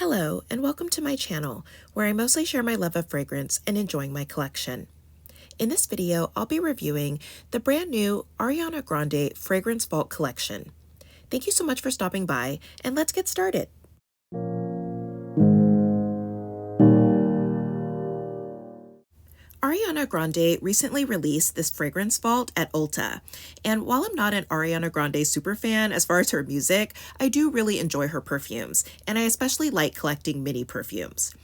Hello, and welcome to my channel, where I mostly share my love of fragrance and enjoying my collection. In this video, I'll be reviewing the brand new Ariana Grande Fragrance Vault collection. Thank you so much for stopping by, and let's get started. Ariana Grande recently released this fragrance vault at Ulta, and while I'm not an Ariana Grande superfan as far as her music, I do really enjoy her perfumes, and I especially like collecting mini perfumes.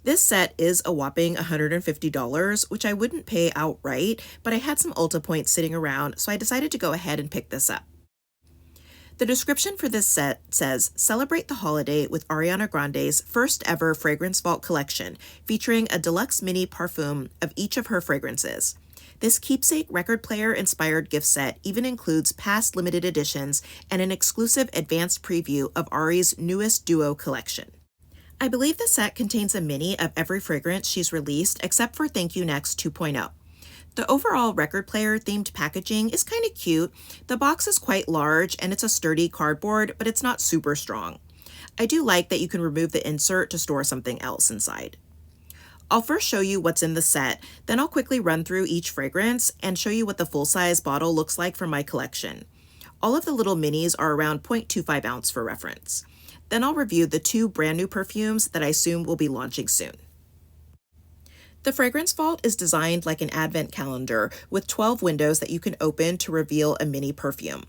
This set is a whopping $150, which I wouldn't pay outright, but I had some Ulta points sitting around, so I decided to go ahead and pick this up. The description for this set says, "Celebrate the holiday with Ariana Grande's first ever Fragrance Vault collection, featuring a deluxe mini parfum of each of her fragrances. This keepsake record player-inspired gift set even includes past limited editions and an exclusive advanced preview of Ari's newest duo collection." I believe the set contains a mini of every fragrance she's released except for Thank You Next 2.0. The overall record player themed packaging is kind of cute. The box is quite large and it's a sturdy cardboard, but it's not super strong. I do like that you can remove the insert to store something else inside. I'll first show you what's in the set, then I'll quickly run through each fragrance and show you what the full-size bottle looks like for my collection. All of the little minis are around 0.25 ounce for reference. Then I'll review the two brand new perfumes that I assume will be launching soon. The Fragrance Vault is designed like an advent calendar with 12 windows that you can open to reveal a mini perfume.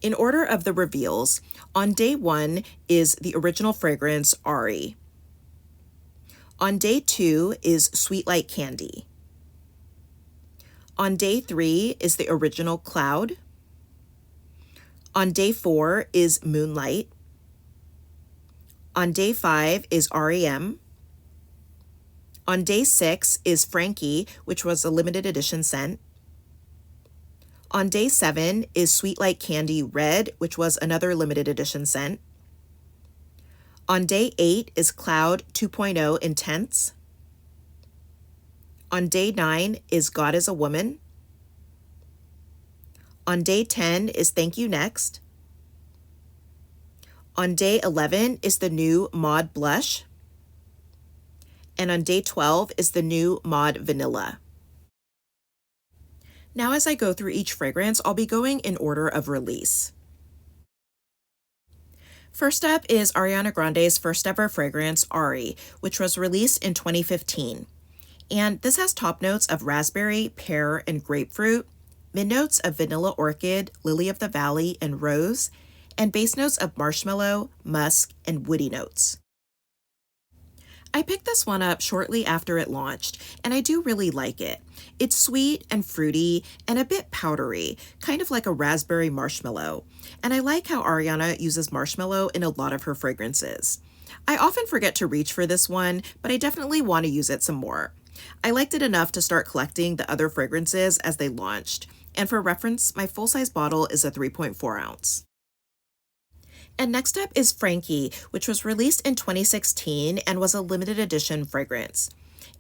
In order of the reveals, on day 1 is the original fragrance Ari. On day 2 is Sweet Like Candy. On day 3 is the original Cloud. On day 4 is Moonlight. On day 5 is R.E.M. On day 6 is Frankie, which was a limited edition scent. On day 7 is Sweet Like Candy Red, which was another limited edition scent. On day 8 is Cloud 2.0 Intense. On day 9 is God Is A Woman. On day 10 is Thank You Next. On day 11 is the new Mod Blush. And on day 12 is the new Mod Vanilla. Now as I go through each fragrance, I'll be going in order of release. First up is Ariana Grande's first ever fragrance, Ari, which was released in 2015. And this has top notes of raspberry, pear, and grapefruit, mid notes of vanilla orchid, lily of the valley, and rose, and base notes of marshmallow, musk, and woody notes. I picked this one up shortly after it launched, and I do really like it. It's sweet and fruity and a bit powdery, kind of like a raspberry marshmallow. And I like how Ariana uses marshmallow in a lot of her fragrances. I often forget to reach for this one, but I definitely want to use it some more. I liked it enough to start collecting the other fragrances as they launched. And for reference, my full-size bottle is a 3.4 ounce. And next up is Frankie, which was released in 2016 and was a limited edition fragrance.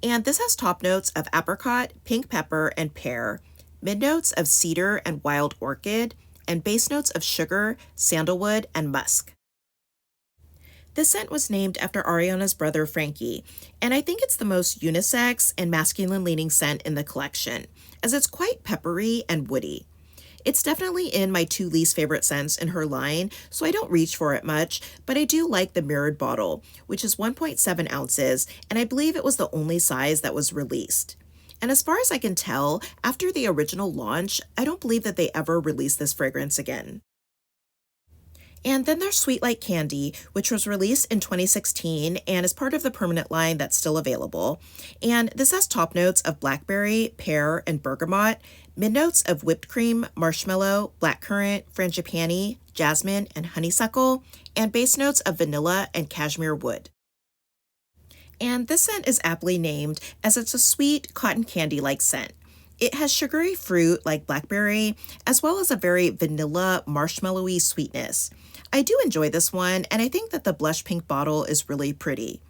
And this has top notes of apricot, pink pepper, and pear, mid notes of cedar and wild orchid, and base notes of sugar, sandalwood, and musk. This scent was named after Ariana's brother Frankie, and I think it's the most unisex and masculine-leaning scent in the collection, as it's quite peppery and woody. It's definitely in my 2 least favorite scents in her line, so I don't reach for it much, but I do like the mirrored bottle, which is 1.7 ounces, and I believe it was the only size that was released. And as far as I can tell, after the original launch, I don't believe that they ever released this fragrance again. And then there's Sweet Like Candy, which was released in 2016 and is part of the permanent line that's still available. And this has top notes of blackberry, pear, and bergamot, mid notes of whipped cream, marshmallow, blackcurrant, frangipani, jasmine, and honeysuckle, and base notes of vanilla and cashmere wood. And this scent is aptly named as it's a sweet cotton candy-like scent. It has sugary fruit like blackberry, as well as a very vanilla, marshmallowy sweetness. I do enjoy this one, and I think that the blush pink bottle is really pretty.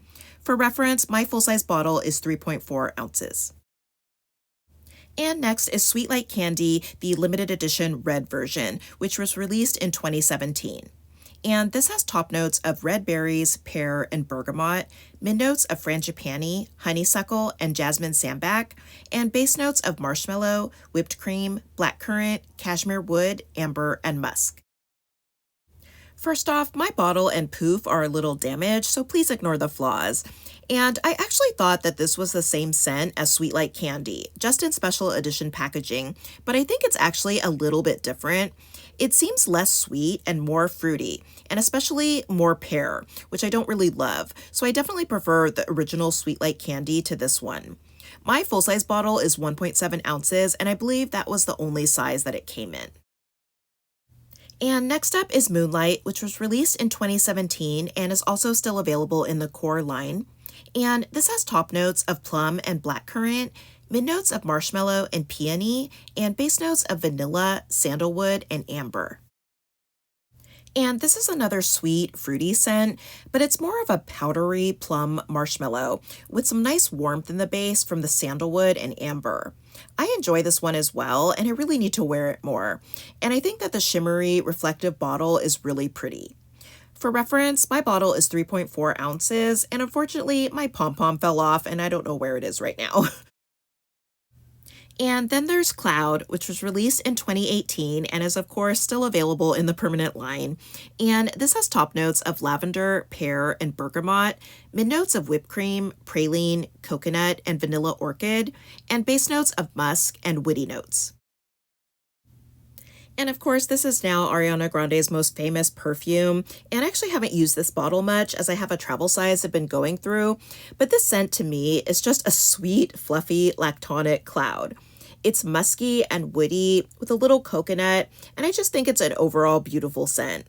For reference, my full-size bottle is 3.4 ounces. And next is Sweet Like Candy, the limited edition red version, which was released in 2017. And this has top notes of red berries, pear, and bergamot, mid notes of frangipani, honeysuckle, and jasmine sambac, and base notes of marshmallow, whipped cream, blackcurrant, cashmere wood, amber, and musk. First off, my bottle and poof are a little damaged, so please ignore the flaws. And I actually thought that this was the same scent as Sweet Like Candy, just in special edition packaging, but I think it's actually a little bit different. It seems less sweet and more fruity, and especially more pear, which I don't really love, so I definitely prefer the original Sweet Like Candy to this one. My full-size bottle is 1.7 ounces, and I believe that was the only size that it came in. And next up is Moonlight, which was released in 2017 and is also still available in the core line. And this has top notes of plum and blackcurrant, mid notes of marshmallow and peony, and base notes of vanilla, sandalwood, and amber. And this is another sweet, fruity scent, but it's more of a powdery plum marshmallow with some nice warmth in the base from the sandalwood and amber. I enjoy this one as well, and I really need to wear it more. And I think that the shimmery, reflective bottle is really pretty. For reference, my bottle is 3.4 ounces, and unfortunately, my pom-pom fell off, and I don't know where it is right now. And then there's Cloud, which was released in 2018 and is, of course, still available in the permanent line. And this has top notes of lavender, pear, and bergamot, mid notes of whipped cream, praline, coconut, and vanilla orchid, and base notes of musk and woody notes. And of course, this is now Ariana Grande's most famous perfume, and I actually haven't used this bottle much as I have a travel size I've been going through, but this scent to me is just a sweet, fluffy, lactonic cloud. It's musky and woody with a little coconut, and I just think it's an overall beautiful scent.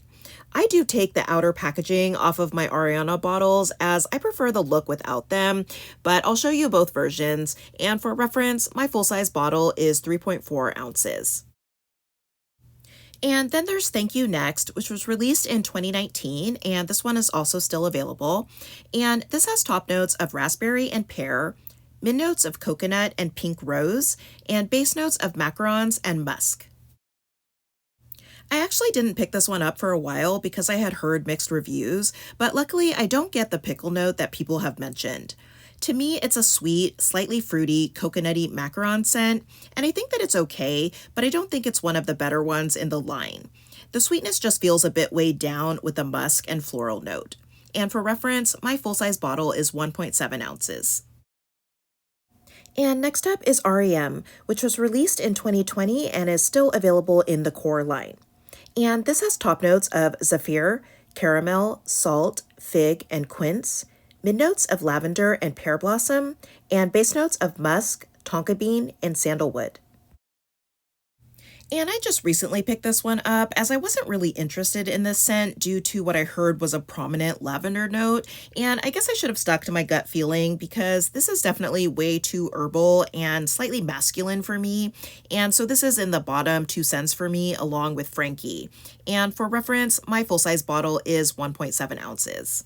I do take the outer packaging off of my Ariana bottles as I prefer the look without them, but I'll show you both versions, and for reference, my full-size bottle is 3.4 ounces. And then there's Thank You Next, which was released in 2019, and this one is also still available. And this has top notes of raspberry and pear, mid notes of coconut and pink rose, and base notes of macarons and musk. I actually didn't pick this one up for a while because I had heard mixed reviews, but luckily I don't get the pickle note that people have mentioned. To me, it's a sweet, slightly fruity, coconutty macaron scent, and I think that it's okay, but I don't think it's one of the better ones in the line. The sweetness just feels a bit weighed down with the musk and floral note. And for reference, my full-size bottle is 1.7 ounces. And next up is R.E.M, which was released in 2020 and is still available in the core line. And this has top notes of zephyr, caramel, salt, fig, and quince, mid notes of lavender and pear blossom, and base notes of musk, tonka bean, and sandalwood. And I just recently picked this one up as I wasn't really interested in this scent due to what I heard was a prominent lavender note, and I guess I should have stuck to my gut feeling because this is definitely way too herbal and slightly masculine for me, and so this is in the bottom 2 cents for me along with Frankie. And for reference, my full-size bottle is 1.7 ounces.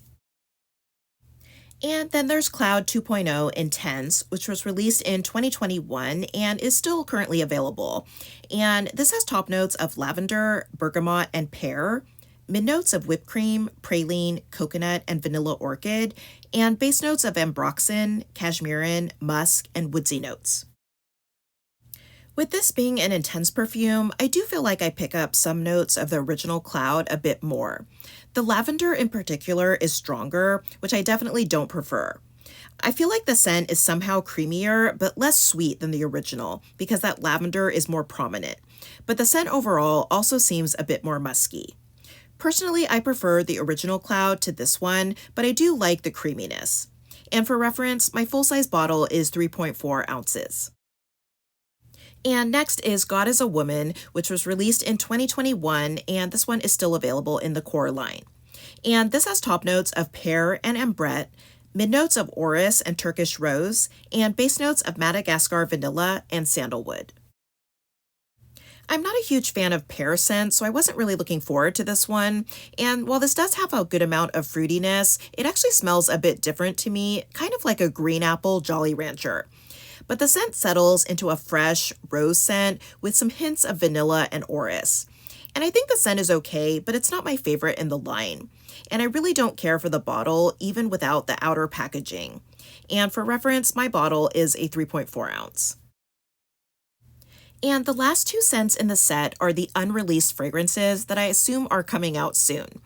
And then there's Cloud 2.0 Intense, which was released in 2021 and is still currently available. And this has top notes of lavender, bergamot, and pear, mid notes of whipped cream, praline, coconut, and vanilla orchid, and base notes of ambroxan, cashmeran, musk, and woodsy notes. With this being an intense perfume, I do feel like I pick up some notes of the original Cloud a bit more. The lavender in particular is stronger, which I definitely don't prefer. I feel like the scent is somehow creamier but less sweet than the original because that lavender is more prominent. But the scent overall also seems a bit more musky. Personally, I prefer the original Cloud to this one, but I do like the creaminess. And for reference, my full-size bottle is 3.4 ounces. And next is God Is A Woman, which was released in 2021, and this one is still available in the core line. And this has top notes of pear and ambrette, mid notes of orris and Turkish rose, and base notes of Madagascar vanilla and sandalwood. I'm not a huge fan of pear scents, so I wasn't really looking forward to this one. And while this does have a good amount of fruitiness, it actually smells a bit different to me, kind of like a green apple Jolly Rancher. But the scent settles into a fresh rose scent with some hints of vanilla and orris. And I think the scent is okay, but it's not my favorite in the line. And I really don't care for the bottle, even without the outer packaging. And for reference, my bottle is a 3.4 ounce. And the last two scents in the set are the unreleased fragrances that I assume are coming out soon.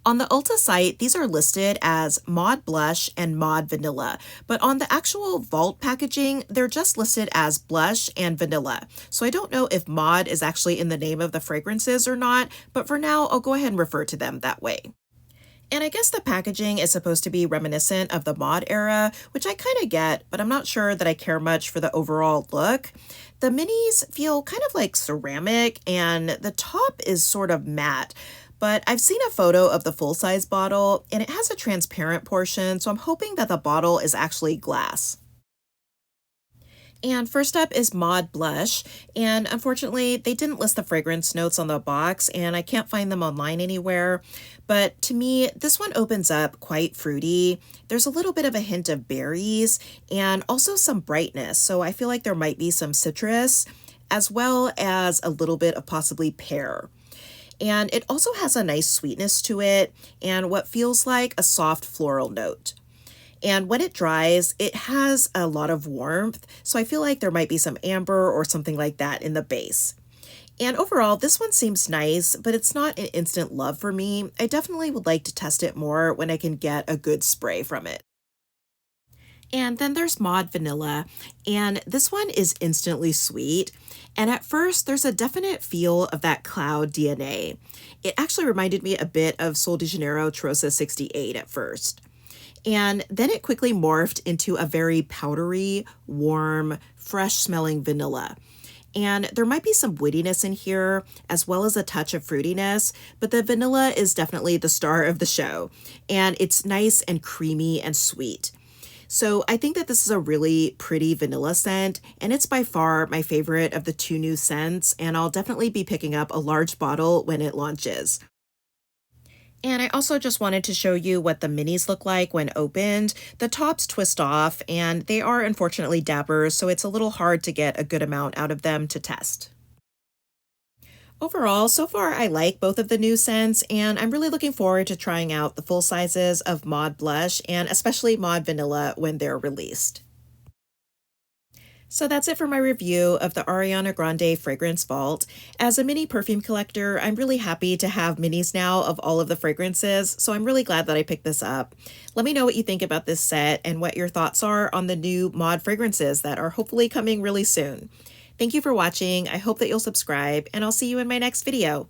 On the Ulta site, these are listed as Mod Blush and Mod Vanilla, but on the actual Vault packaging, they're just listed as Blush and Vanilla. So I don't know if Mod is actually in the name of the fragrances or not, but for now, I'll go ahead and refer to them that way. And I guess the packaging is supposed to be reminiscent of the Mod era, which I kind of get, but I'm not sure that I care much for the overall look. The minis feel kind of like ceramic, and the top is sort of matte. But I've seen a photo of the full-size bottle, and it has a transparent portion, so I'm hoping that the bottle is actually glass. And first up is Mod Blush, and unfortunately, they didn't list the fragrance notes on the box, and I can't find them online anywhere. But to me, this one opens up quite fruity. There's a little bit of a hint of berries, and also some brightness, so I feel like there might be some citrus, as well as a little bit of possibly pear. And it also has a nice sweetness to it, and what feels like a soft floral note. And when it dries, it has a lot of warmth, so I feel like there might be some amber or something like that in the base. And overall, this one seems nice, but it's not an instant love for me. I definitely would like to test it more when I can get a good spray from it. And then there's Mod Vanilla, and this one is instantly sweet. And at first, there's a definite feel of that cloud DNA. It actually reminded me a bit of Sol de Janeiro Trosa 68 at first. And then it quickly morphed into a very powdery, warm, fresh-smelling vanilla. And there might be some wittiness in here, as well as a touch of fruitiness, but the vanilla is definitely the star of the show. And it's nice and creamy and sweet. So I think that this is a really pretty vanilla scent, and it's by far my favorite of the two new scents, and I'll definitely be picking up a large bottle when it launches. And I also just wanted to show you what the minis look like when opened. The tops twist off, and they are unfortunately dappers, so it's a little hard to get a good amount out of them to test. Overall, so far I like both of the new scents, and I'm really looking forward to trying out the full sizes of Mod Blush and especially Mod Vanilla when they're released. So that's it for my review of the Ariana Grande Fragrance Vault. As a mini perfume collector, I'm really happy to have minis now of all of the fragrances, so I'm really glad that I picked this up. Let me know what you think about this set and what your thoughts are on the new mod fragrances that are hopefully coming really soon. Thank you for watching. I hope that you'll subscribe, and I'll see you in my next video.